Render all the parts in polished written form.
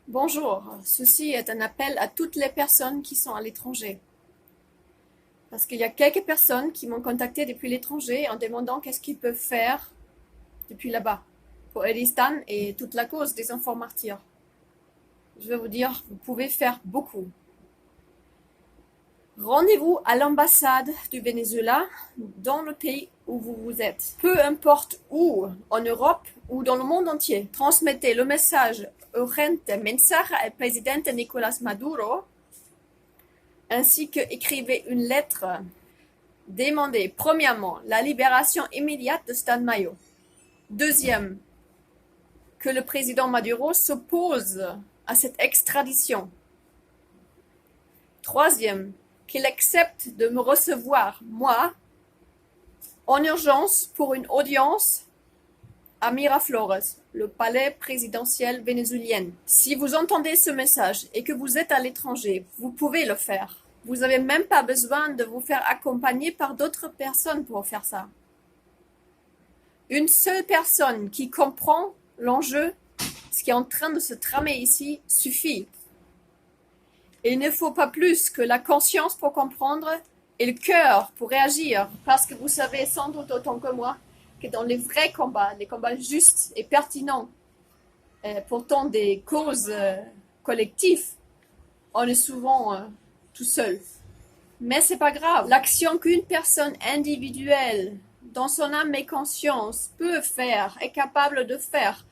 Bonjour, ceci est un appel à toutes les personnes qui sont à l'étranger. Parce qu'il y a quelques personnes qui m'ont contacté depuis l'étranger en demandant qu'est-ce qu'ils peuvent faire depuis là-bas pour Elistan et toute la cause des enfants martyrs. Je vais vous dire, vous pouvez faire beaucoup. Rendez-vous à l'ambassade du Venezuela dans le pays où vous êtes. Peu importe où, en Europe ou dans le monde entier. Transmettez le message urgente mensaje al presidente Nicolás Maduro ainsi que écrivez une lettre. Demandez premièrement la libération immédiate de Stan Mayo. Deuxième, que le président Maduro s'oppose à cette extradition. Troisième, qu'il accepte de me recevoir, moi, en urgence pour une audience à Miraflores, le palais présidentiel vénézuélien. Si vous entendez ce message et que vous êtes à l'étranger, vous pouvez le faire. Vous n'avez même pas besoin de vous faire accompagner par d'autres personnes pour faire ça. Une seule personne qui comprend l'enjeu, ce qui est en train de se tramer ici, suffit. Il ne faut pas plus que la conscience pour comprendre et le cœur pour réagir, parce que vous savez sans doute autant que moi que dans les vrais combats, les combats justes et pertinents, pourtant des causes collectives, on est souvent tout seul. Mais c'est pas grave. L'action qu'une personne individuelle, dans son âme et conscience, peut faire, est capable de faire,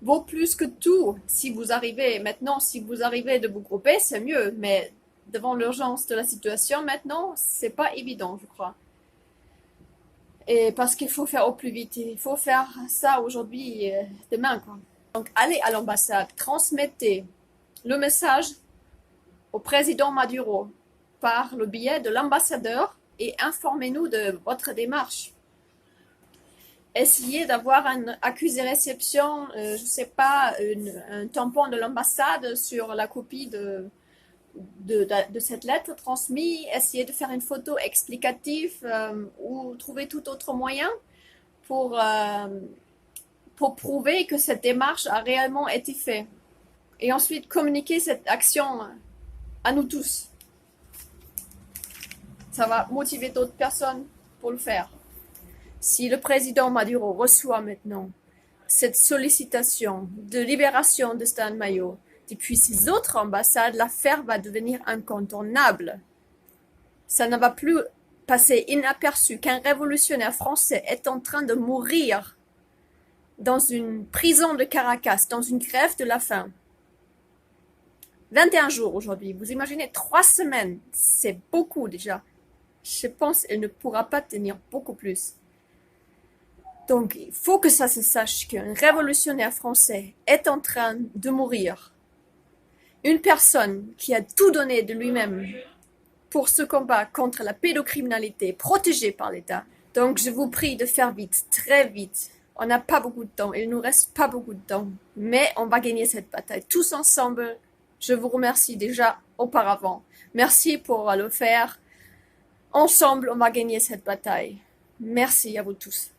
vaut plus que tout. Si vous arrivez de vous grouper, c'est mieux. Mais devant l'urgence de la situation maintenant, c'est pas évident, je crois. Et parce qu'il faut faire au plus vite. Il faut faire ça aujourd'hui, demain, quoi. Donc, allez à l'ambassade, transmettez le message au président Maduro par le biais de l'ambassadeur et informez-nous de votre démarche. Essayez d'avoir un accusé-réception, je sais pas, un tampon de l'ambassade sur la copie de cette lettre transmise. Essayez de faire une photo explicative ou trouver tout autre moyen pour prouver que cette démarche a réellement été faite. Et ensuite communiquer cette action à nous tous. Ça va motiver d'autres personnes pour le faire. Si le président Maduro reçoit maintenant cette sollicitation de libération de Stan Mayo depuis ses autres ambassades, l'affaire va devenir incontournable. Ça ne va plus passer inaperçu qu'un révolutionnaire français est en train de mourir dans une prison de Caracas, dans une grève de la faim. 21 jours aujourd'hui, vous imaginez 3 semaines, c'est beaucoup déjà. Je pense qu'elle ne pourra pas tenir beaucoup plus. Donc, il faut que ça se sache qu'un révolutionnaire français est en train de mourir. Une personne qui a tout donné de lui-même pour ce combat contre la pédocriminalité protégée par l'État. Donc, je vous prie de faire vite, très vite. On n'a pas beaucoup de temps, il ne nous reste pas beaucoup de temps. Mais on va gagner cette bataille tous ensemble. Je vous remercie déjà auparavant. Merci pour le faire. Ensemble, on va gagner cette bataille. Merci à vous tous.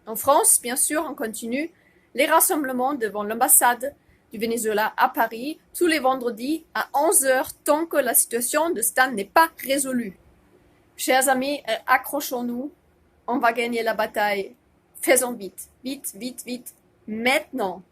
En France, bien sûr, on continue les rassemblements devant l'ambassade du Venezuela à Paris tous les vendredis à 11h tant que la situation de Stan n'est pas résolue. Chers amis, accrochons-nous. On va gagner la bataille. Faisons vite, vite, vite, vite, maintenant.